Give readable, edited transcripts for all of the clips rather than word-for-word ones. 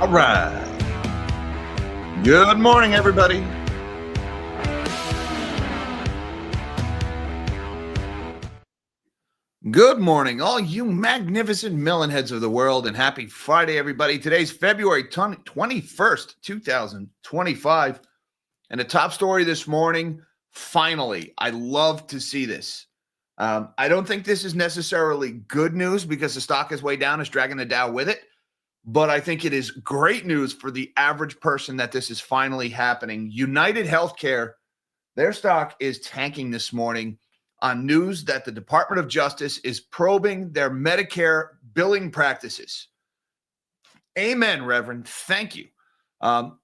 All right. Good morning, everybody. Good morning, all you magnificent melon heads of the world, and happy Friday, everybody. Today's February 21st, 2025. And the top story this morning, finally, I love to see this. I don't think this is necessarily good news because the stock is way down. It's dragging the Dow with it. But I think it is great news for the average person that this is finally happening. United Healthcare, their stock is tanking this morning on news that the Department of Justice is probing their Medicare billing practices. Amen, Reverend. Thank you.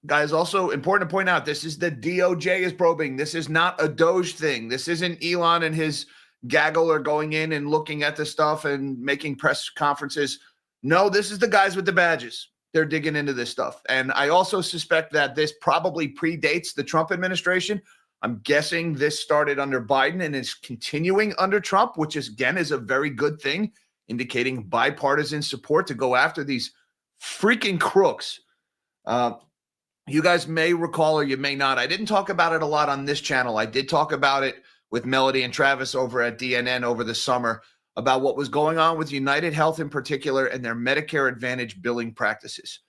Guys, also important to point out, this is the DOJ is probing. This is not a Doge thing. This isn't Elon and his gaggle are going in and looking at the stuff and making press conferences. No, this is the guys with the badges. They're digging into this stuff. And I also suspect that this probably predates the Trump administration. I'm guessing this started under Biden and is continuing under Trump, which is, again, is a very good thing, indicating bipartisan support to go after these freaking crooks. You guys may recall, or you may not, I didn't talk about it a lot on this channel. I did talk about it with Melody and Travis over at DNN over the summer about what was going on with United Health in particular and their Medicare Advantage billing practices.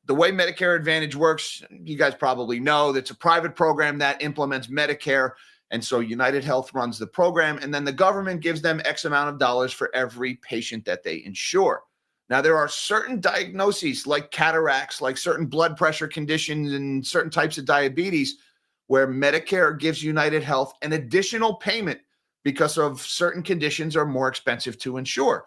The way Medicare Advantage works, you guys probably know, it's a private program that implements Medicare. And so United Health runs the program, and then the government gives them X amount of dollars for every patient that they insure. Now, there are certain diagnoses like cataracts, like certain blood pressure conditions and certain types of diabetes where Medicare gives United Health an additional payment because of certain conditions are more expensive to insure.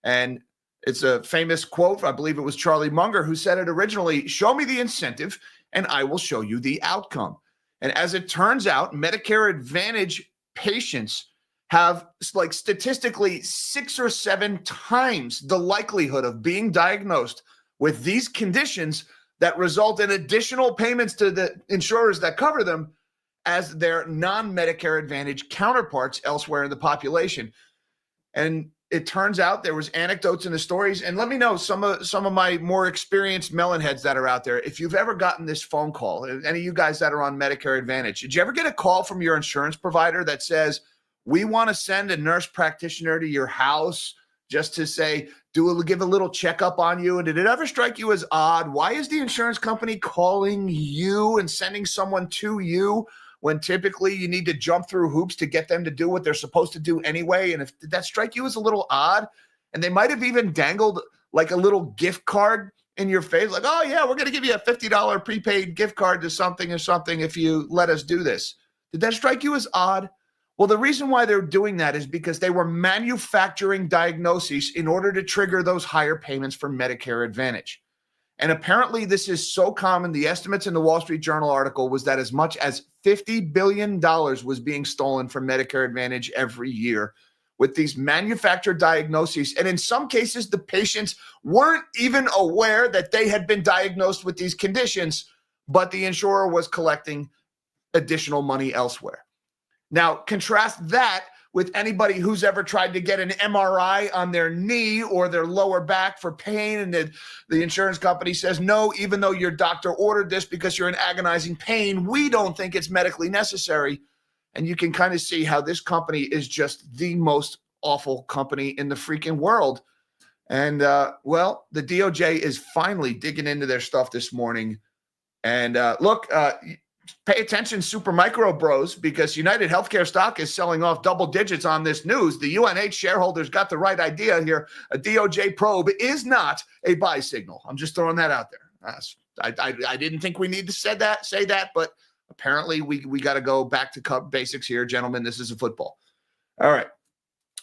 And it's a famous quote. I believe it was Charlie Munger who said it originally: show me the incentive and I will show you the outcome. And as it turns out, Medicare Advantage patients have, like, statistically 6 or 7 times the likelihood of being diagnosed with these conditions that result in additional payments to the insurers that cover them as their non-Medicare Advantage counterparts elsewhere in the population. And it turns out there was anecdotes in the stories. And let me know, some of my more experienced melonheads that are out there, if you've ever gotten this phone call, any of you guys that are on Medicare Advantage, did you ever get a call from your insurance provider that says, we want to send a nurse practitioner to your house just to say, give a little checkup on you? And did it ever strike you as odd? Why is the insurance company calling you and sending someone to you when typically you need to jump through hoops to get them to do what they're supposed to do anyway? And did that strike you as a little odd? And they might have even dangled like a little gift card in your face, like, oh yeah, we're going to give you a $50 prepaid gift card to something or something if you let us do this. Did that strike you as odd? Well, the reason why they're doing that is because they were manufacturing diagnoses in order to trigger those higher payments for Medicare Advantage. And apparently this is so common. The estimates in the Wall Street Journal article was that as much as $50 billion was being stolen from Medicare Advantage every year with these manufactured diagnoses. And in some cases, the patients weren't even aware that they had been diagnosed with these conditions, but the insurer was collecting additional money elsewhere. Now, contrast that with anybody who's ever tried to get an MRI on their knee or their lower back for pain, and the insurance company says, no, even though your doctor ordered this because you're in agonizing pain, we don't think it's medically necessary. And you can kind of see how this company is just the most awful company in the freaking world. And, well, the DOJ is finally digging into their stuff this morning. And pay attention, super micro bros, because United Healthcare stock is selling off double digits on this news. The UNH shareholders got the right idea here. A DOJ probe is not a buy signal. I'm just throwing that out there. I didn't think we need to say that, but apparently we got to go back to basics here, gentlemen. This is a football. All right.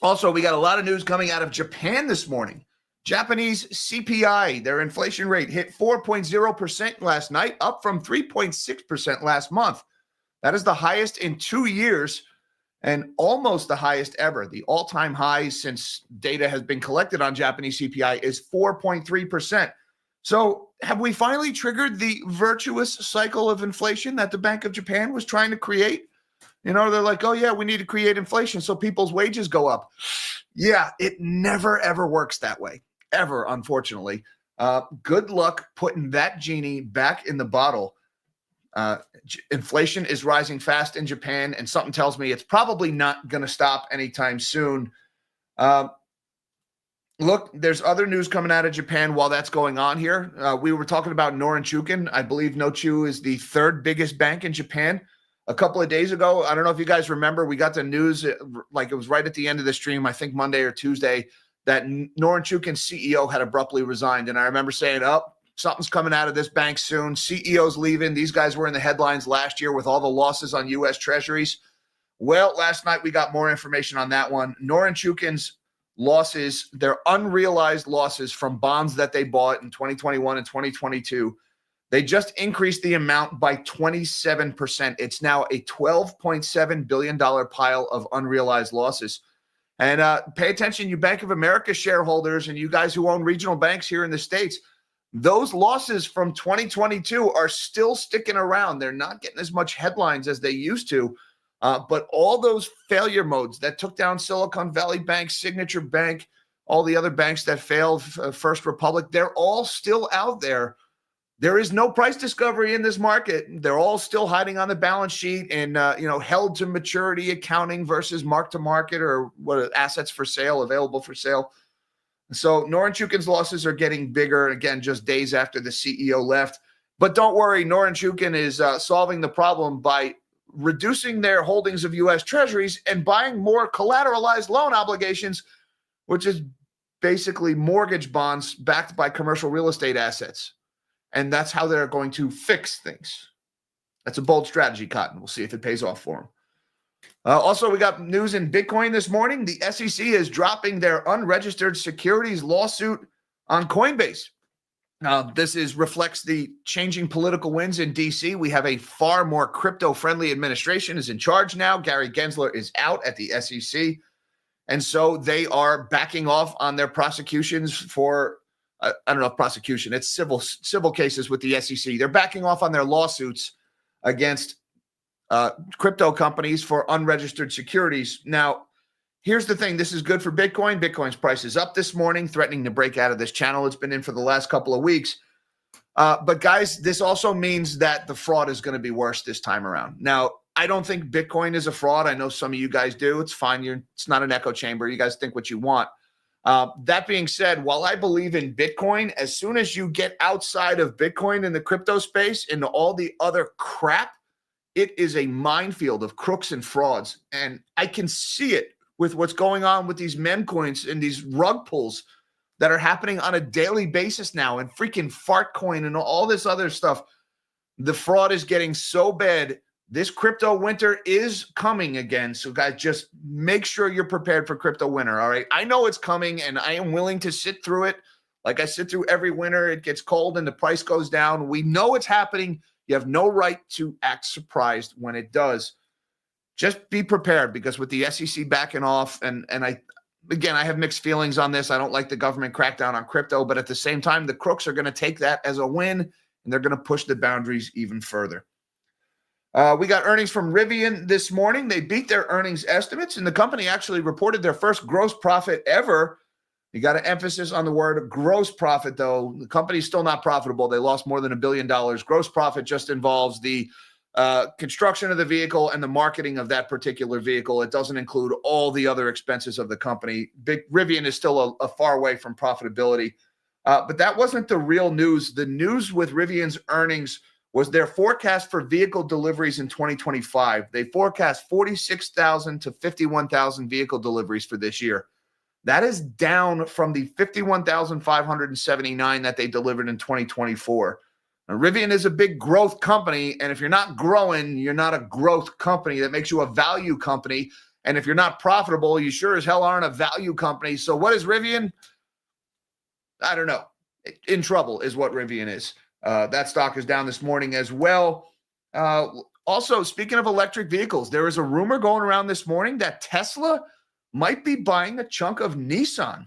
Also, we got a lot of news coming out of Japan this morning. Japanese CPI, their inflation rate, hit 4.0% last night, up from 3.6% last month. That is the highest in 2 years and almost the highest ever. The all-time high since data has been collected on Japanese CPI is 4.3%. So have we finally triggered the virtuous cycle of inflation that the Bank of Japan was trying to create? You know, they're like, oh, yeah, we need to create inflation so people's wages go up. Yeah, it never, ever works that way. Ever, unfortunately. Good luck putting that genie back in the bottle. Inflation is rising fast in Japan, and something tells me it's probably not going to stop anytime soon. Look, there's other news coming out of Japan while that's going on here. We were talking about Norinchukin. I believe Nochu is the third biggest bank in Japan. A couple of days ago, I don't know if you guys remember, we got the news, like it was right at the end of the stream, I think Monday or Tuesday, that Norinchukin's CEO had abruptly resigned. And I remember saying, oh, something's coming out of this bank soon. CEO's leaving. These guys were in the headlines last year with all the losses on U.S. treasuries. Well, last night we got more information on that one. Norinchukin's losses, their unrealized losses from bonds that they bought in 2021 and 2022, they just increased the amount by 27%. It's now a $12.7 billion pile of unrealized losses. And pay attention, you Bank of America shareholders and you guys who own regional banks here in the States, those losses from 2022 are still sticking around. They're not getting as much headlines as they used to. But all those failure modes that took down Silicon Valley Bank, Signature Bank, all the other banks that failed, First Republic, they're all still out there. There is no price discovery in this market. They're all still hiding on the balance sheet and held to maturity accounting versus mark to market or what assets for sale, available for sale. So Norinchukin's losses are getting bigger, again, just days after the CEO left. But don't worry, Norinchukin is solving the problem by reducing their holdings of U.S. treasuries and buying more collateralized loan obligations, which is basically mortgage bonds backed by commercial real estate assets. And that's how they're going to fix things. That's a bold strategy, Cotton. We'll see if it pays off for them. Also, we got news in Bitcoin this morning. The SEC is dropping their unregistered securities lawsuit on Coinbase. This reflects the changing political winds in D.C. We have a far more crypto-friendly administration is in charge now. Gary Gensler is out at the SEC. And so they are backing off on their prosecutions for, I don't know if prosecution, it's civil cases with the SEC. They're backing off on their lawsuits against crypto companies for unregistered securities. Now, here's the thing. This is good for Bitcoin. Bitcoin's price is up this morning, threatening to break out of this channel it's been in for the last couple of weeks. But guys, this also means that the fraud is going to be worse this time around. Now, I don't think Bitcoin is a fraud. I know some of you guys do. It's fine. It's not an echo chamber. You guys think what you want. That being said, while I believe in Bitcoin, as soon as you get outside of Bitcoin in the crypto space into all the other crap, it is a minefield of crooks and frauds. And I can see it with what's going on with these meme coins and these rug pulls that are happening on a daily basis now, and freaking fart coin and all this other stuff. The fraud is getting so bad. This crypto winter is coming again. So guys, just make sure you're prepared for crypto winter. All right. I know it's coming and I am willing to sit through it. Like I sit through every winter. It gets cold and the price goes down. We know it's happening. You have no right to act surprised when it does. Just be prepared, because with the SEC backing off, and I have mixed feelings on this. I don't like the government crackdown on crypto, but at the same time, the crooks are going to take that as a win, and they're going to push the boundaries even further. We got earnings from Rivian this morning. They beat their earnings estimates, and the company actually reported their first gross profit ever. You got to emphasis on the word gross profit, though. The company's still not profitable. They lost more than $1 billion. Gross profit just involves the construction of the vehicle and the marketing of that particular vehicle. It doesn't include all the other expenses of the company. Rivian is still a far way from profitability. But that wasn't the real news. The news with Rivian's earnings was their forecast for vehicle deliveries in 2025. They forecast 46,000 to 51,000 vehicle deliveries for this year. That is down from the 51,579 that they delivered in 2024. Now, Rivian is a big growth company, and if you're not growing, you're not a growth company. That makes you a value company. And if you're not profitable, you sure as hell aren't a value company. So what is Rivian? I don't know. In trouble is what Rivian is. That stock is down this morning as well. Also, speaking of electric vehicles, there is a rumor going around this morning that Tesla might be buying a chunk of Nissan.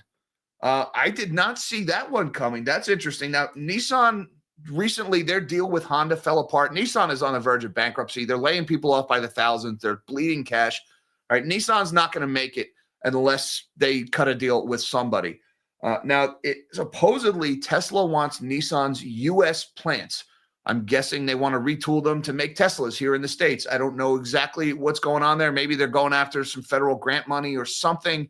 I did not see that one coming. That's interesting. Now, Nissan recently, their deal with Honda fell apart. Nissan is on the verge of bankruptcy. They're laying people off by the thousands. They're bleeding cash. All right, Nissan's not going to make it unless they cut a deal with somebody. Now, supposedly Tesla wants Nissan's U.S. plants. I'm guessing they want to retool them to make Teslas here in the States. I don't know exactly what's going on there. Maybe they're going after some federal grant money or something.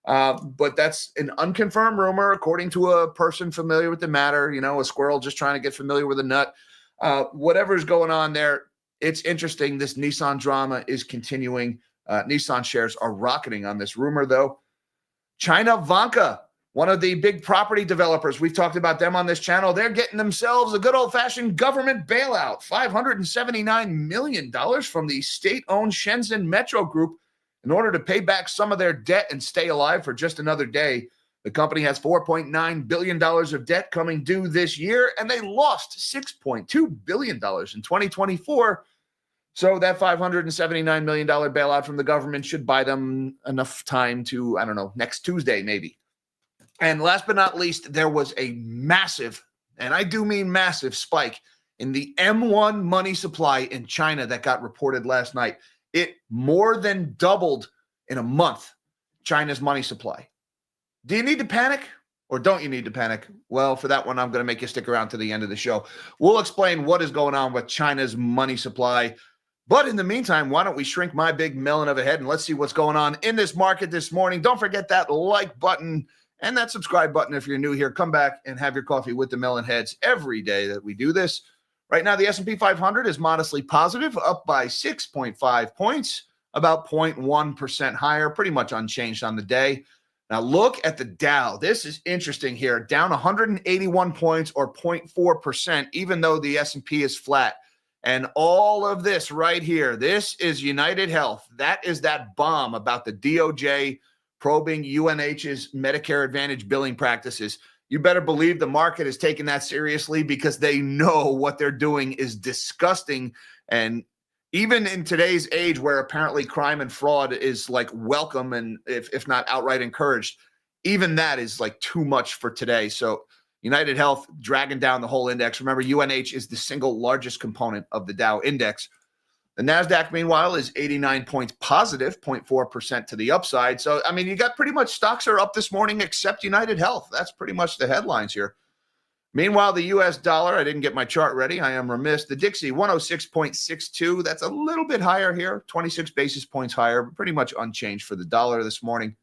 But that's an unconfirmed rumor, according to a person familiar with the matter, a squirrel just trying to get familiar with a nut. Whatever's going on there, it's interesting. This Nissan drama is continuing. Nissan shares are rocketing on this rumor, though. China Vanka, one of the big property developers, we've talked about them on this channel. They're getting themselves a good old-fashioned government bailout, $579 million from the state-owned Shenzhen Metro Group in order to pay back some of their debt and stay alive for just another day. The company has $4.9 billion of debt coming due this year, and they lost $6.2 billion in 2024. So that $579 million bailout from the government should buy them enough time to, next Tuesday maybe. And last but not least, there was a massive, and I do mean massive, spike in the M1 money supply in China that got reported last night. It more than doubled in a month, China's money supply. Do you need to panic or don't you need to panic? Well, for that one, I'm going to make you stick around to the end of the show. We'll explain what is going on with China's money supply. But in the meantime, why don't we shrink my big melon of a head and let's see what's going on in this market this morning. Don't forget that like button and that subscribe button if you're new here. Come back and have your coffee with the melon heads every day that we do this. Right now, the S&P 500 is modestly positive, up by 6.5 points, about 0.1% higher, pretty much unchanged on the day. Now, look at the Dow. This is interesting here, down 181 points or 0.4%, even though the S&P is flat. And all of this right here, this is United Health. That is that bomb about the DOJ probing UNH's Medicare Advantage billing practices. You better believe the market is taking that seriously because they know what they're doing is disgusting. And even in today's age where apparently crime and fraud is like welcome and if not outright encouraged, even that is like too much for today. So United Health dragging down the whole index. Remember, UNH is the single largest component of the Dow index. The NASDAQ, meanwhile, is 89 points positive, 0.4% to the upside. So, you got pretty much stocks are up this morning except United Health. That's pretty much the headlines here. Meanwhile, the U.S. dollar, I didn't get my chart ready. I am remiss. The Dixie, 106.62. That's a little bit higher here, 26 basis points higher, but pretty much unchanged for the dollar this morning.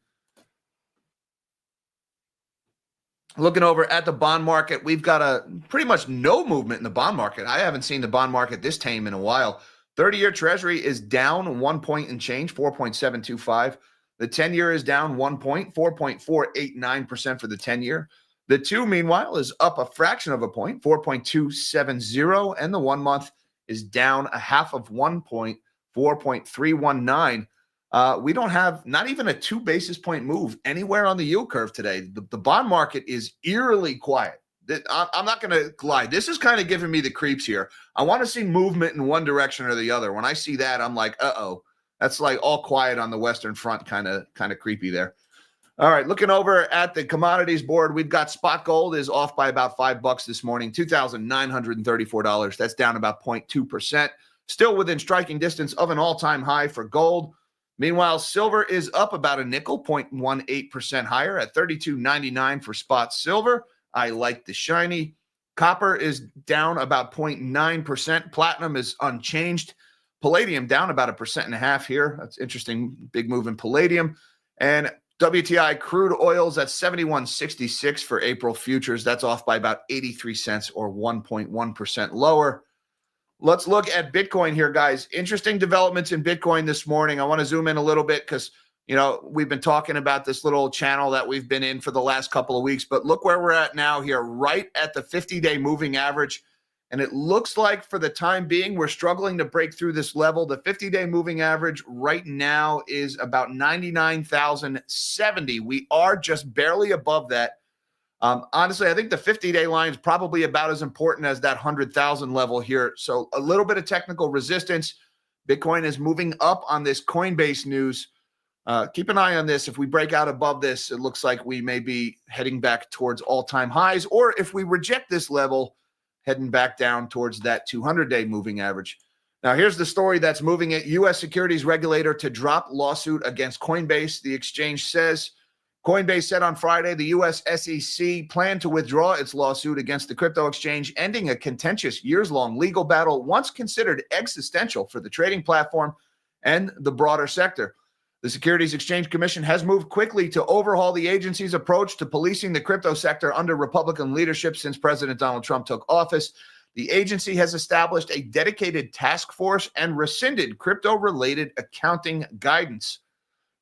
Looking over at the bond market, we've got pretty much no movement in the bond market. I haven't seen the bond market this tame in a while. 30-year Treasury is down 1 point and change, 4.725. The 10-year is down 1 point, 4.489% for the 10-year. The 2, meanwhile, is up a fraction of a point, 4.270, and the 1 month is down a half of 1 point, 4.319. We don't have not even a 2 basis point move anywhere on the yield curve today. The bond market is eerily quiet. I'm not going to lie. This is kind of giving me the creeps here. I want to see movement in one direction or the other. When I see that, I'm like, uh-oh. That's like all quiet on the Western front, kind of creepy there. All right, looking over at the commodities board, we've got spot gold is off by about $5 this morning, $2,934. That's down about 0.2%. Still within striking distance of an all-time high for gold. Meanwhile, silver is up about a nickel, 0.18% higher at $32.99 for spot silver. I like the shiny. Copper is down about 0.9%. Platinum is unchanged. Palladium down about 1.5% here. That's interesting. Big move in palladium. And WTI crude oils at 71.66 for April futures. That's off by about 83 cents or 1.1% lower. Let's look at Bitcoin here, guys. Interesting developments in Bitcoin this morning. I want to zoom in a little bit because, we've been talking about this little channel that we've been in for the last couple of weeks. But look where we're at now here, right at the 50-day moving average. And it looks like for the time being, we're struggling to break through this level. The 50-day moving average right now is about 99,070. We are just barely above that. Honestly, I think the 50-day line is probably about as important as that 100,000 level here. So a little bit of technical resistance. Bitcoin is moving up on this Coinbase news. Keep an eye on this. If we break out above this, it looks like we may be heading back towards all-time highs. Or if we reject this level, heading back down towards that 200-day moving average. Now, here's the story that's moving it. U.S. securities regulator to drop lawsuit against Coinbase. The exchange says Coinbase said on Friday the U.S. SEC planned to withdraw its lawsuit against the crypto exchange, ending a contentious years-long legal battle once considered existential for the trading platform and the broader sector. The Securities Exchange Commission has moved quickly to overhaul the agency's approach to policing the crypto sector under Republican leadership since President Donald Trump took office. The agency has established a dedicated task force and rescinded crypto-related accounting guidance.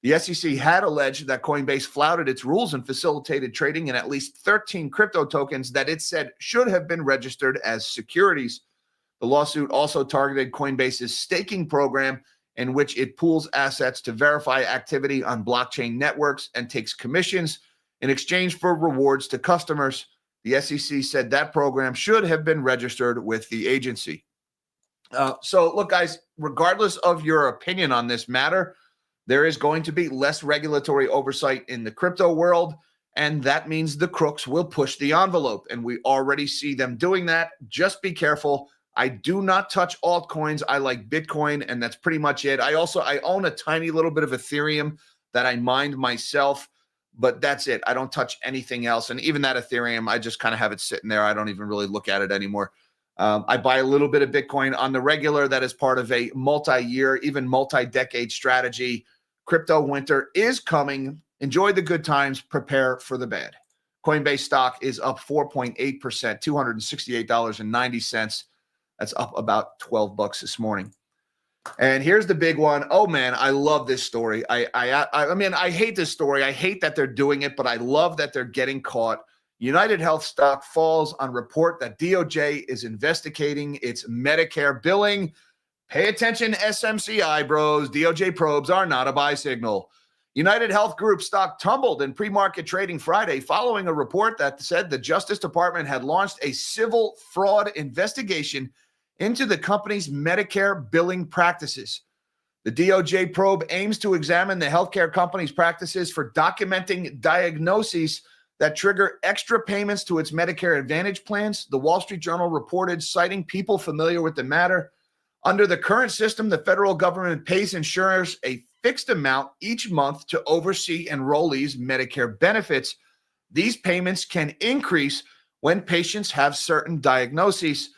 The SEC had alleged that Coinbase flouted its rules and facilitated trading in at least 13 crypto tokens that it said should have been registered as securities. The lawsuit also targeted Coinbase's staking program, in which it pools assets to verify activity on blockchain networks and takes commissions in exchange for rewards to customers. The SEC said that program should have been registered with the agency. So look, guys, regardless of your opinion on this matter, there is going to be less regulatory oversight in the crypto world, and that means the crooks will push the envelope, and we already see them doing that. Just be careful. I do not touch altcoins. I like Bitcoin, and that's pretty much it. I own a tiny little bit of Ethereum that I mined myself, but that's it. I don't touch anything else, and even that Ethereum, I just kind of have it sitting there. I don't even really look at it anymore. I buy a little bit of Bitcoin on the regular. That is part of a multi-year, even multi-decade strategy. Crypto winter is coming. Enjoy the good times. Prepare for the bad. Coinbase stock is up 4.8%, $268.90. That's up about $12 this morning. And here's the big one. Oh, man, I love this story. I mean, I hate this story. I hate that they're doing it, but I love that they're getting caught. United Health stock falls on report that DOJ is investigating its Medicare billing. Pay attention, SMCI bros. DOJ probes are not a buy signal. United Health Group stock tumbled in pre-market trading Friday following a report that said the Justice Department had launched a civil fraud investigation into the company's Medicare billing practices. The DOJ probe aims to examine the healthcare company's practices for documenting diagnoses that trigger extra payments to its Medicare Advantage plans, the Wall Street Journal reported, citing people familiar with the matter. Under the current system, the federal government pays insurers a fixed amount each month to oversee enrollees' Medicare benefits. These payments can increase when patients have certain diagnoses.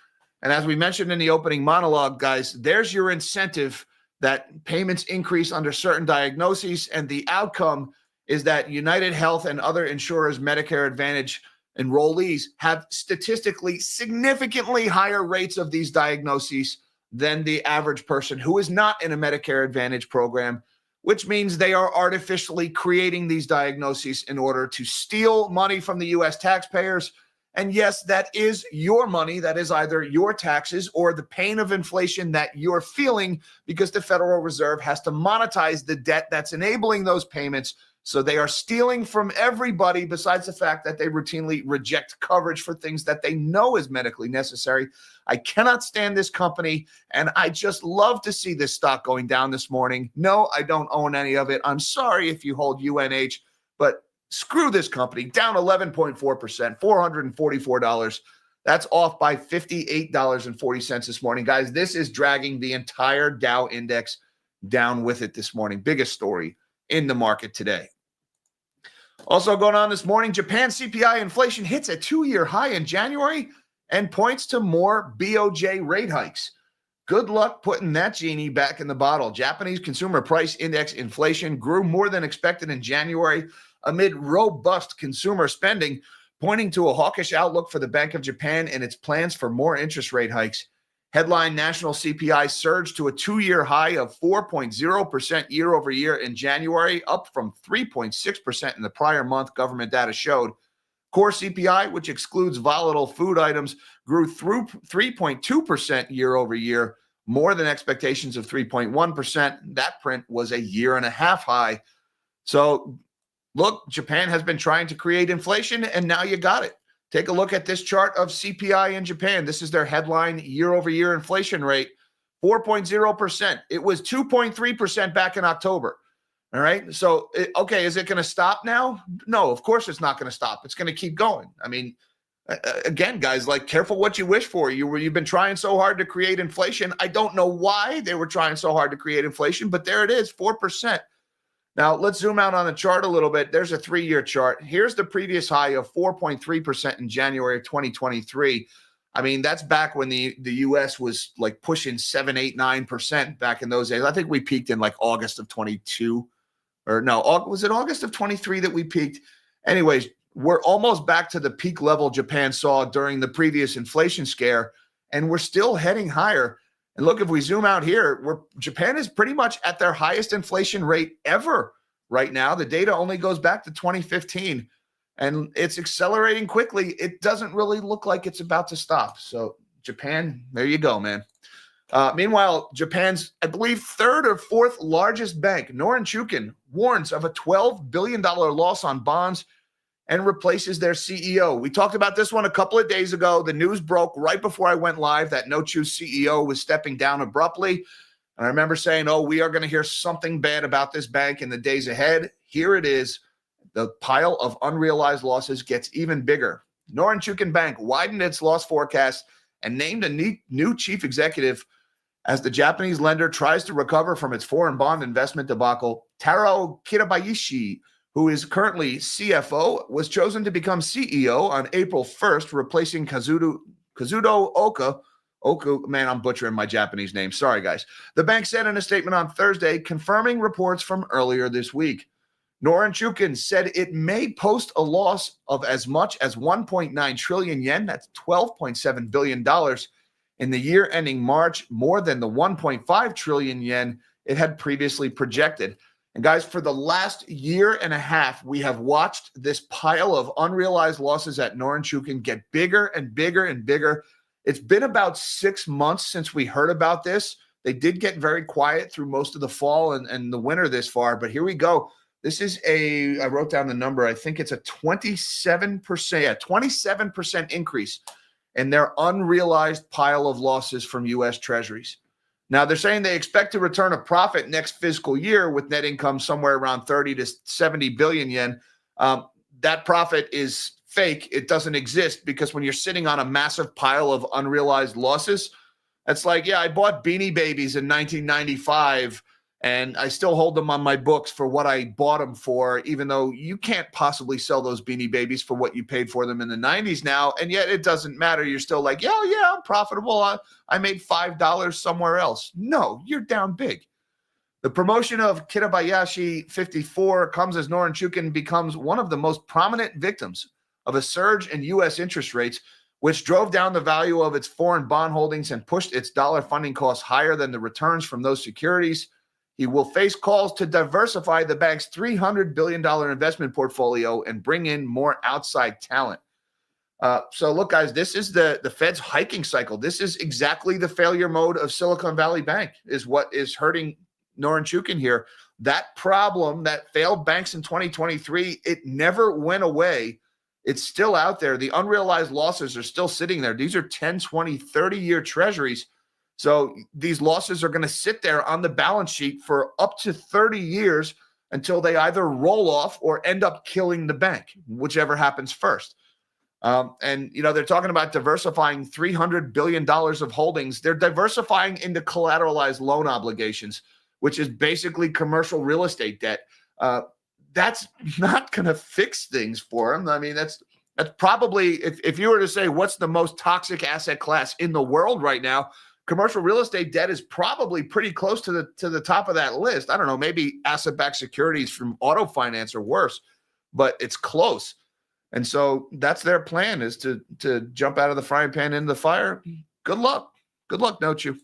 And as we mentioned in the opening monologue, guys, there's your incentive that payments increase under certain diagnoses. And the outcome is that United Health and other insurers' Medicare Advantage enrollees have statistically significantly higher rates of these diagnoses than the average person who is not in a Medicare Advantage program, which means they are artificially creating these diagnoses in order to steal money from the U.S. taxpayers. And yes, that is your money. That is either your taxes or the pain of inflation that you're feeling because the Federal Reserve has to monetize the debt that's enabling those payments. So they are stealing from everybody, besides the fact that they routinely reject coverage for things that they know is medically necessary. I cannot stand this company, and I just love to see this stock going down this morning. No, I don't own any of it. I'm sorry if you hold UNH, but screw this company. Down 11.4%, $444. That's off by $58.40 this morning. Guys, this is dragging the entire Dow index down with it this morning. Biggest story in the market today. Also going on this morning, Japan CPI inflation hits a 2-year high in January and points to more DOJ rate hikes. Good luck putting that genie back in the bottle. Japanese consumer price index inflation grew more than expected in January amid robust consumer spending, pointing to a hawkish outlook for the Bank of Japan and its plans for more interest rate hikes. Headline national CPI surged to a 2-year high of 4.0% year over year in January, up from 3.6% in the prior month, government data showed. Core CPI, which excludes volatile food items, grew through 3.2% year over year, more than expectations of 3.1%. That print was a year-and-a-half high. So, look, Japan has been trying to create inflation, and now you got it. Take a look at this chart of CPI in Japan. This is their headline year-over-year inflation rate, 4.0%. It was 2.3% back in October. All right. So, okay, is it going to stop now? No, of course it's not going to stop. It's going to keep going. I mean, again, guys, like, careful what you wish for. You've been trying so hard to create inflation. I don't know why they were trying so hard to create inflation, but there it is, 4%. Now, let's zoom out on the chart a little bit. There's a 3-year chart. Here's the previous high of 4.3% in January of 2023. I mean, that's back when the U.S. was like pushing 7, 8, 9% back in those days. I think we peaked in like August of 22. Or no, was it August of 23 that we peaked? Anyways, we're almost back to the peak level Japan saw during the previous inflation scare, and we're still heading higher. And look, if we zoom out here, Japan is pretty much at their highest inflation rate ever right now. The data only goes back to 2015, and it's accelerating quickly. It doesn't really look like it's about to stop. So Japan, there you go, man. Meanwhile, Japan's, I believe, third or fourth largest bank, Norinchukin, warns of a $12 billion loss on bonds and replaces their CEO. We talked about this one a couple of days ago. The news broke right before I went live that No-Chew's CEO was stepping down abruptly. And I remember saying, oh, we are going to hear something bad about this bank in the days ahead. Here it is. The pile of unrealized losses gets even bigger. Norinchukin Bank widened its loss forecast and named a new chief executive as the Japanese lender tries to recover from its foreign bond investment debacle. Taro Kitabayashi, who is currently CFO, was chosen to become CEO on April 1st, replacing Kazudo Oka. Man, I'm butchering my Japanese name. Sorry, guys. The bank said in a statement on Thursday, confirming reports from earlier this week. Norinchukin said it may post a loss of as much as 1.9 trillion yen, that's $12.7 billion, in the year ending March, more than the 1.5 trillion yen it had previously projected. And guys, for the last year and a half, we have watched this pile of unrealized losses at Norinchukin get bigger and bigger and bigger. It's been about 6 months since we heard about this. They did get very quiet through most of the fall and the winter this far, but here we go. This is I wrote down the number. I think it's a 27% increase in their unrealized pile of losses from U.S. Treasuries. Now, they're saying they expect to return a profit next fiscal year with net income somewhere around 30 to 70 billion yen. That profit is fake. It doesn't exist because when you're sitting on a massive pile of unrealized losses, it's like, yeah, I bought Beanie Babies in 1995 and I still hold them on my books for what I bought them for, even though you can't possibly sell those Beanie Babies for what you paid for them in the 90s now. And yet it doesn't matter. You're still like, yeah, I'm profitable. I made $5 somewhere else. No, you're down big. The promotion of Kitabayashi 54 comes as Norinchukin becomes one of the most prominent victims of a surge in U.S. interest rates, which drove down the value of its foreign bond holdings and pushed its dollar funding costs higher than the returns from those securities. He will face calls to diversify the bank's $300 billion investment portfolio and bring in more outside talent. So look, guys, this is the Fed's hiking cycle. This is exactly the failure mode of Silicon Valley Bank is what is hurting Norinchukin here. That problem that failed banks in 2023, it never went away. It's still out there. The unrealized losses are still sitting there. These are 10, 20, 30-year treasuries. So these losses are going to sit there on the balance sheet for up to 30 years until they either roll off or end up killing the bank, whichever happens first. And, they're talking about diversifying $300 billion of holdings. They're diversifying into collateralized loan obligations, which is basically commercial real estate debt. That's not going to fix things for them. I mean, that's probably, if you were to say what's the most toxic asset class in the world right now, commercial real estate debt is probably pretty close to the top of that list. I don't know, maybe asset-backed securities from auto finance are worse, but it's close. And so that's their plan, is to jump out of the frying pan into the fire. Good luck. Good luck, don't you?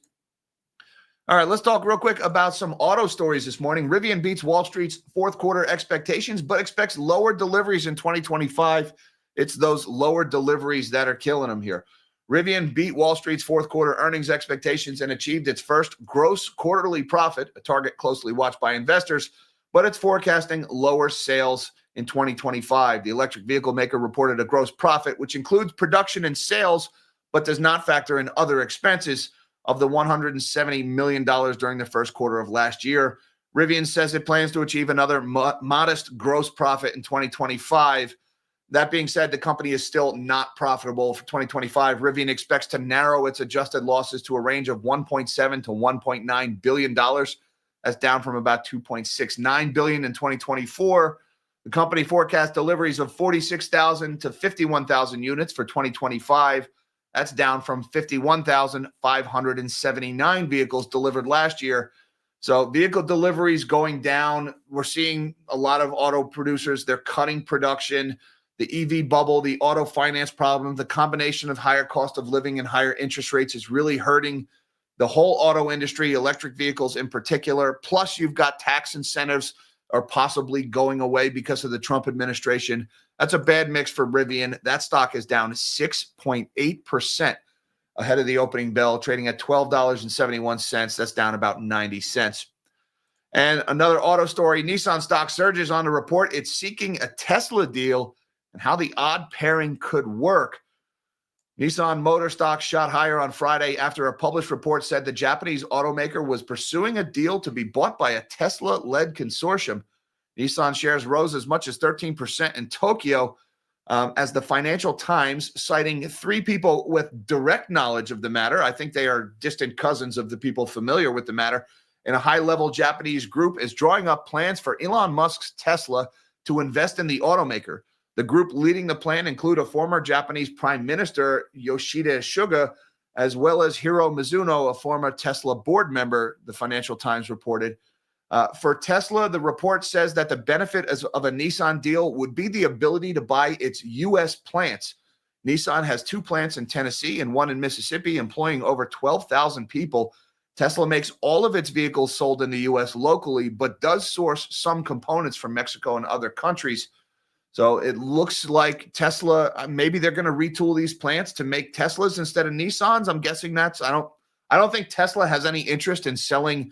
All right, let's talk real quick about some auto stories this morning. Rivian beats Wall Street's fourth quarter expectations, but expects lower deliveries in 2025. It's those lower deliveries that are killing them here. Rivian beat Wall Street's fourth quarter earnings expectations and achieved its first gross quarterly profit, a target closely watched by investors, but it's forecasting lower sales in 2025. The electric vehicle maker reported a gross profit, which includes production and sales, but does not factor in other expenses, of the $170 million during the first quarter of last year. Rivian says it plans to achieve another modest gross profit in 2025. That being said, the company is still not profitable for 2025. Rivian expects to narrow its adjusted losses to a range of $1.7 to $1.9 billion. That's down from about 2.69 billion in 2024. The company forecasts deliveries of 46,000 to 51,000 units for 2025. That's down from 51,579 vehicles delivered last year. So vehicle deliveries going down. We're seeing a lot of auto producers, they're cutting production. The EV bubble, the auto finance problem, the combination of higher cost of living and higher interest rates is really hurting the whole auto industry, electric vehicles in particular. Plus, you've got tax incentives are possibly going away because of the Trump administration. That's a bad mix for Rivian. That stock is down 6.8% ahead of the opening bell, trading at $12.71. That's down about 90 cents. And another auto story, Nissan stock surges on the report. It's seeking a Tesla deal and how the odd pairing could work. Nissan motor stock shot higher on Friday after a published report said the Japanese automaker was pursuing a deal to be bought by a Tesla-led consortium. Nissan shares rose as much as 13% in Tokyo as the Financial Times, citing three people with direct knowledge of the matter. I think they are distant cousins of the people familiar with the matter. And a high-level Japanese group is drawing up plans for Elon Musk's Tesla to invest in the automaker. The group leading the plan include a former Japanese Prime Minister, Yoshida Suga, as well as Hiro Mizuno, a former Tesla board member, the Financial Times reported. For Tesla, the report says that the benefit of a Nissan deal would be the ability to buy its U.S. plants. Nissan has two plants in Tennessee and one in Mississippi, employing over 12,000 people. Tesla makes all of its vehicles sold in the U.S. locally, but does source some components from Mexico and other countries. So it looks like Tesla, maybe they're going to retool these plants to make Teslas instead of Nissans. I'm guessing that's, I don't think Tesla has any interest in selling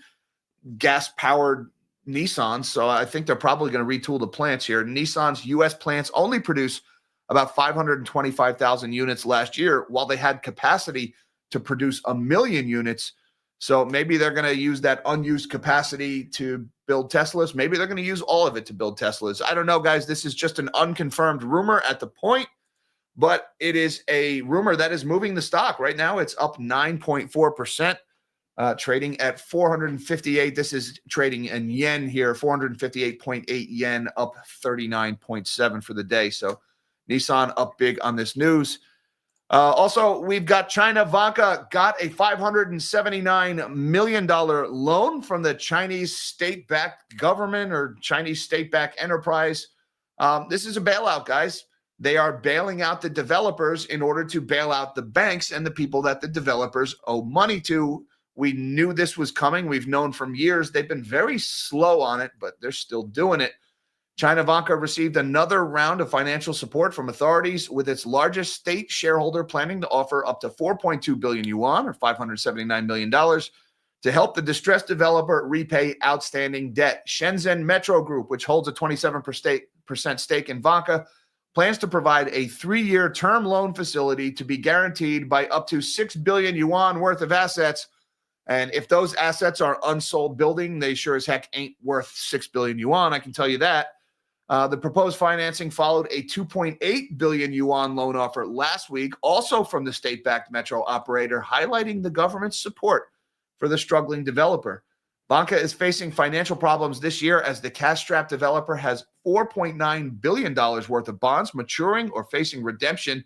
gas-powered Nissans. So I think they're probably going to retool the plants here. Nissan's U.S. plants only produce about 525,000 units last year, while they had capacity to produce 1 million units. So maybe they're going to use that unused capacity to build Teslas. Maybe they're going to use all of it to build Teslas. I don't know, guys. This is just an unconfirmed rumor at the point, but it is a rumor that is moving the stock. Right now, it's up 9.4%, trading at 458. This is trading in yen here, 458.8 yen, up 39.7 for the day. So Nissan up big on this news. Also, we've got China. Vanka got a $579 million loan from the Chinese state-backed government or Chinese state-backed enterprise. This is a bailout, guys. They are bailing out the developers in order to bail out the banks and the people that the developers owe money to. We knew this was coming. We've known from years. They've been very slow on it, but they're still doing it. China Vanka received another round of financial support from authorities, with its largest state shareholder planning to offer up to 4.2 billion yuan, or $579 million, to help the distressed developer repay outstanding debt. Shenzhen Metro Group, which holds a 27% stake in Vanka, plans to provide a 3-year term loan facility to be guaranteed by up to 6 billion yuan worth of assets. And if those assets are unsold building, they sure as heck ain't worth 6 billion yuan, I can tell you that. The proposed financing followed a 2.8 billion yuan loan offer last week, also from the state-backed metro operator, highlighting the government's support for the struggling developer. Vanka is facing financial problems this year as the cash-strapped developer has $4.9 billion worth of bonds maturing or facing redemption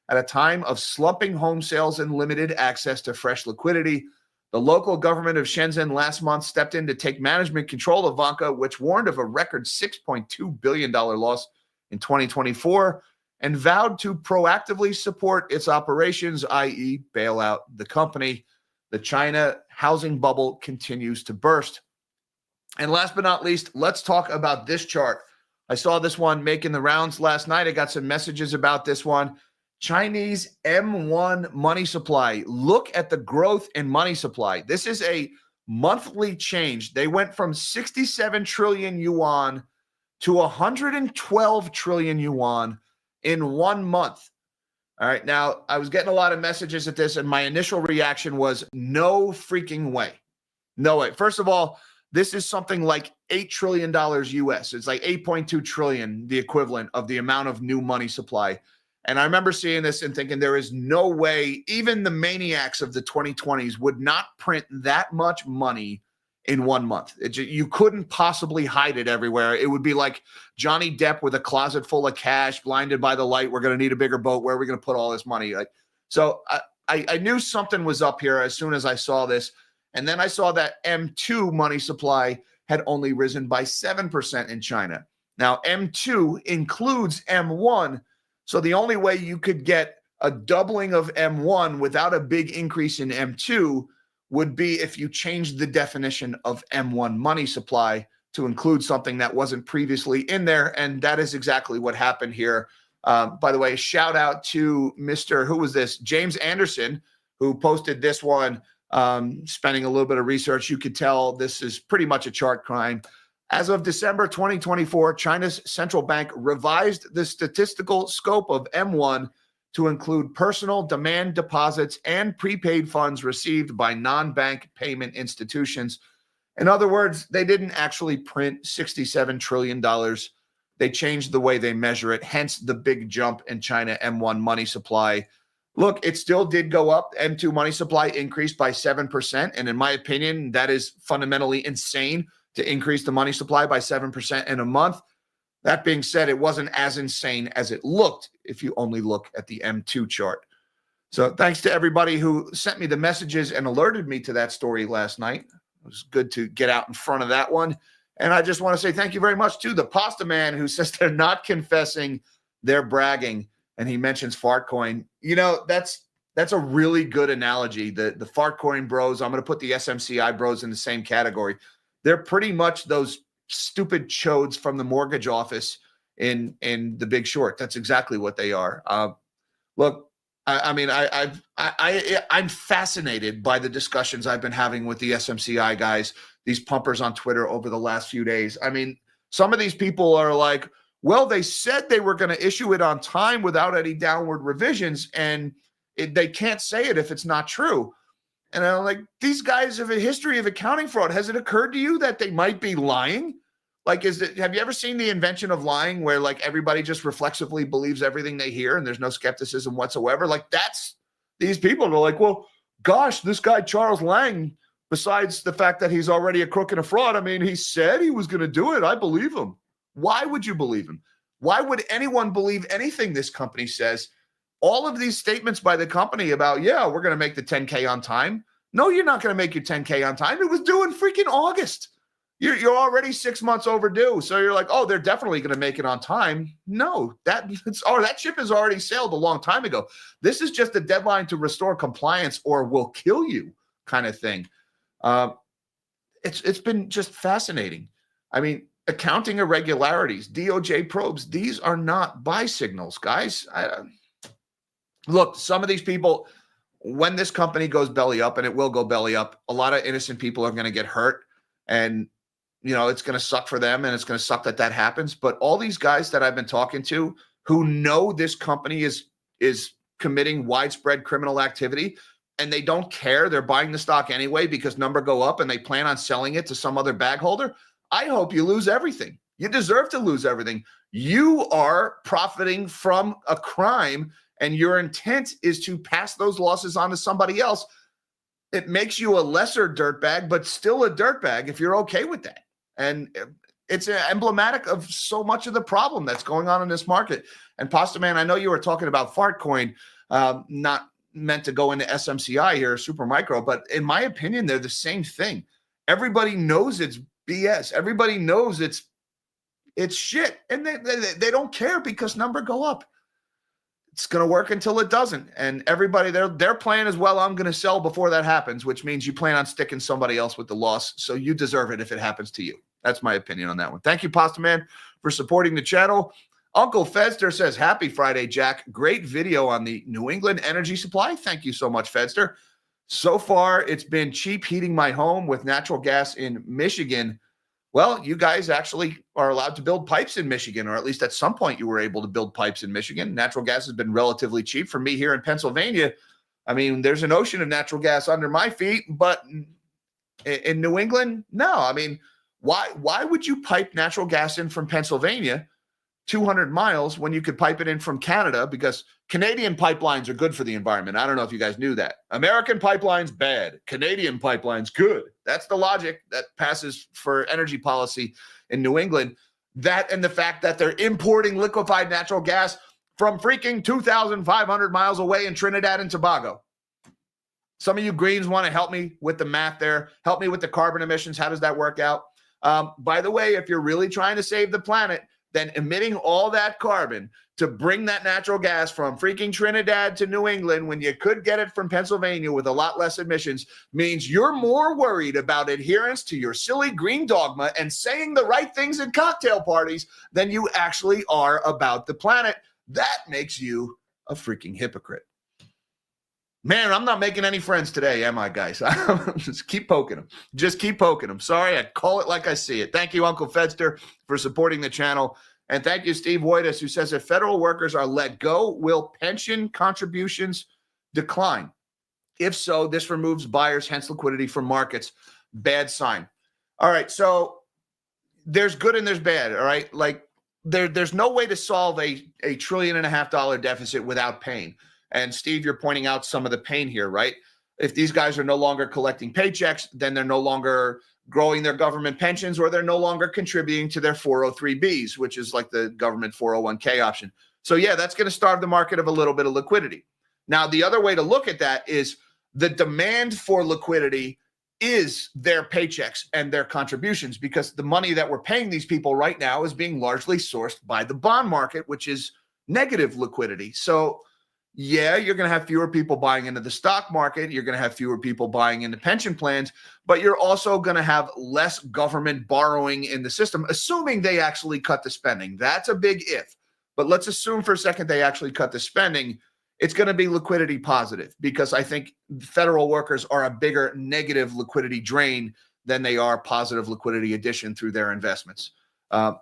at a time of slumping home sales and limited access to fresh liquidity. The local government of Shenzhen last month stepped in to take management control of Vanka, which warned of a record $6.2 billion loss in 2024 and vowed to proactively support its operations, i.e. bail out the company. The China housing bubble continues to burst. And last but not least, let's talk about this chart. I saw this one making the rounds last night. I got some messages about this one. Chinese M1 money supply. Look at the growth in money supply. This is a monthly change. They went from 67 trillion yuan to 112 trillion yuan in 1 month. All right. Now, I was getting a lot of messages at this, and my initial reaction was no freaking way. No way. First of all, this is something like $8 trillion US. It's like 8.2 trillion, the equivalent of the amount of new money supply. And I remember seeing this and thinking there is no way even the maniacs of the 2020s would not print that much money in 1 month. You couldn't possibly hide it everywhere. It would be like Johnny Depp with a closet full of cash, blinded by the light. We're going to need a bigger boat. Where are we going to put all this money? So I knew something was up here as soon as I saw this. And then I saw that M2 money supply had only risen by 7% in China. Now, M2 includes M1. So the only way you could get a doubling of M1 without a big increase in M2 would be if you changed the definition of M1 money supply to include something that wasn't previously in there. And that is exactly what happened here. By the way, shout out to Mr. Who was this? James Anderson, who posted this one, spending a little bit of research. You could tell this is pretty much a chart crime. As of December 2024, China's central bank revised the statistical scope of M1 to include personal demand deposits and prepaid funds received by non-bank payment institutions. In other words, they didn't actually print $67 trillion. They changed the way they measure it, hence the big jump in China M1 money supply. Look, it still did go up. M2 money supply increased by 7%. And in my opinion, that is fundamentally insane to increase the money supply by 7% in a month. That being said, it wasn't as insane as it looked if you only look at the M2 chart. So thanks to everybody who sent me the messages and alerted me to that story last night. It was good to get out in front of that one. And I just want to say thank you very much to the Pasta Man who says they're not confessing, they're bragging. And he mentions Fartcoin. You know, that's a really good analogy. The Fartcoin bros, I'm going to put the SMCI bros in the same category. They're pretty much those stupid chodes from the mortgage office in The Big Short. That's exactly what they are. Look, I'm fascinated by the discussions I've been having with the SMCI guys, these pumpers on Twitter over the last few days. I mean, some of these people are like, well, they said they were going to issue it on time without any downward revisions, and they can't say it if it's not true. And I'm like, these guys have a history of accounting fraud. Has it occurred to you that they might be lying? Like, have you ever seen The Invention of Lying, where like everybody just reflexively believes everything they hear and there's no skepticism whatsoever? Like, that's these people are like, well, gosh, this guy, Charles Lang, besides the fact that he's already a crook and a fraud, I mean, he said he was going to do it. I believe him. Why would you believe him? Why would anyone believe anything this company says? All of these statements by the company about, yeah, we're going to make the 10K on time. No, you're not going to make your 10K on time. It was due in freaking August. You're already 6 months overdue. So you're like, oh, they're definitely going to make it on time. No, that ship has already sailed a long time ago. This is just a deadline to restore compliance or we'll kill you kind of thing. It's been just fascinating. I mean, accounting irregularities, DOJ probes, these are not buy signals, guys. Look, some of these people, when this company goes belly up, and it will go belly up, a lot of innocent people are going to get hurt. And, you know, it's going to suck for them, and it's going to suck that happens. But all these guys that I've been talking to who know this company is committing widespread criminal activity, and they don't care, they're buying the stock anyway because number go up and they plan on selling it to some other bag holder. I hope you lose everything. You deserve to lose everything. You are profiting from a crime, and your intent is to pass those losses on to somebody else. It makes you a lesser dirtbag, but still a dirtbag if you're okay with that. And it's emblematic of so much of the problem that's going on in this market. And Pasta Man, I know you were talking about Fartcoin, not meant to go into SMCI here, super micro, but in my opinion, they're the same thing. Everybody knows it's BS. Everybody knows it's shit. And they don't care because number go up. It's going to work until it doesn't. And everybody, their plan is, well, I'm going to sell before that happens, which means you plan on sticking somebody else with the loss. So you deserve it if it happens to you. That's my opinion on that one. Thank you, Pasta Man, for supporting the channel. Uncle Fedster says, happy Friday, Jack. Great video on the New England energy supply. Thank you so much, Fedster. So far, it's been cheap heating my home with natural gas in Michigan. Well, you guys actually are allowed to build pipes in Michigan, or at least at some point you were able to build pipes in Michigan. Natural gas has been relatively cheap for me here in Pennsylvania. I mean, there's an ocean of natural gas under my feet, but in New England, no. I mean, why would you pipe natural gas in from Pennsylvania 200 miles when you could pipe it in from Canada, because Canadian pipelines are good for the environment. I don't know if you guys knew that. American pipelines, bad. Canadian pipelines, good. That's the logic that passes for energy policy in New England. That and the fact that they're importing liquefied natural gas from freaking 2,500 miles away in Trinidad and Tobago. Some of you Greens want to help me with the math there. Help me with the carbon emissions. How does that work out? By the way, if you're really trying to save the planet, then emitting all that carbon to bring that natural gas from freaking Trinidad to New England when you could get it from Pennsylvania with a lot less emissions means you're more worried about adherence to your silly green dogma and saying the right things in cocktail parties than you actually are about the planet. That makes you a freaking hypocrite. Man, I'm not making any friends today, am I, guys? Just keep poking them. Just keep poking them. Sorry, I call it like I see it. Thank you, Uncle Fedster, for supporting the channel. And thank you, Steve Woitas, who says if federal workers are let go, will pension contributions decline? If so, this removes buyers, hence liquidity from markets. Bad sign. All right, so there's good and there's bad, all right? Like there's no way to solve a $1.5 trillion deficit without pain. And Steve, you're pointing out some of the pain here, right? If these guys are no longer collecting paychecks, then they're no longer growing their government pensions, or they're no longer contributing to their 403Bs, which is like the government 401k option. So yeah, that's going to starve the market of a little bit of liquidity. Now, the other way to look at that is the demand for liquidity is their paychecks and their contributions, because the money that we're paying these people right now is being largely sourced by the bond market, which is negative liquidity. So yeah, you're going to have fewer people buying into the stock market. You're going to have fewer people buying into pension plans, but you're also going to have less government borrowing in the system, assuming they actually cut the spending. That's a big if. But let's assume for a second they actually cut the spending. It's going to be liquidity positive, because I think federal workers are a bigger negative liquidity drain than they are positive liquidity addition through their investments.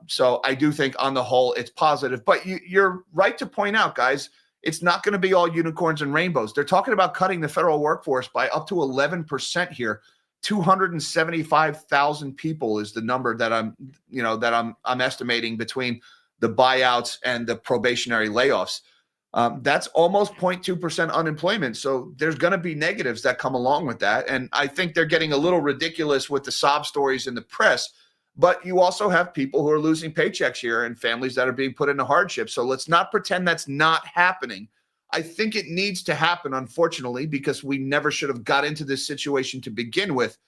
So I do think on the whole it's positive. But you're right to point out, guys, it's not going to be all unicorns and rainbows. They're talking about cutting the federal workforce by up to 11% here. 275,000 people is the number that I'm estimating between the buyouts and the probationary layoffs. That's almost 0.2% unemployment. So there's going to be negatives that come along with that. And I think they're getting a little ridiculous with the sob stories in the press. But you also have people who are losing paychecks here and families that are being put into hardship. So let's not pretend that's not happening. I think it needs to happen, unfortunately, because we never should have got into this situation to begin with.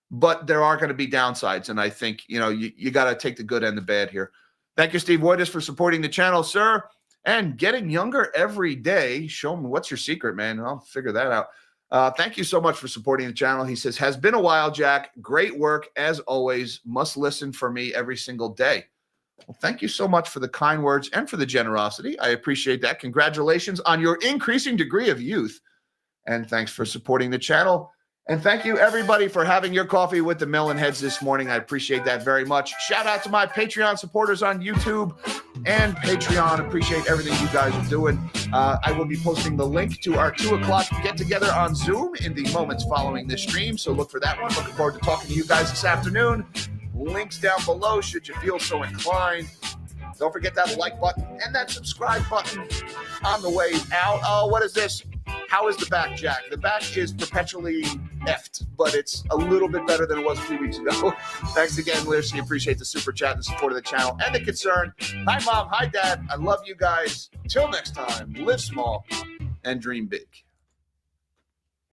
But there are going to be downsides. And I think, you got to take the good and the bad here. Thank you, Steve Woitas, for supporting the channel, sir. And getting younger every day. Show me what's your secret, man. I'll figure that out. Thank you so much for supporting the channel. He says, has been a while, Jack. Great work, as always. Must listen for me every single day. Well, thank you so much for the kind words and for the generosity. I appreciate that. Congratulations on your increasing degree of youth. And thanks for supporting the channel. And thank you, everybody, for having your coffee with the Melon Heads this morning. I appreciate that very much. Shout out to my Patreon supporters on YouTube and Patreon. Appreciate everything you guys are doing. I will be posting the link to our 2 o'clock get-together on Zoom in the moments following this stream, so look for that one. Looking forward to talking to you guys this afternoon. Links down below should you feel so inclined. Don't forget that like button and that subscribe button on the way out. Oh, what is this? How is the back, Jack? The back is perpetually effed, but it's a little bit better than it was a few weeks ago. Thanks again, Lucy. Appreciate the super chat, the support of the channel, and the concern. Hi, Mom. Hi, Dad. I love you guys. Till next time, live small and dream big.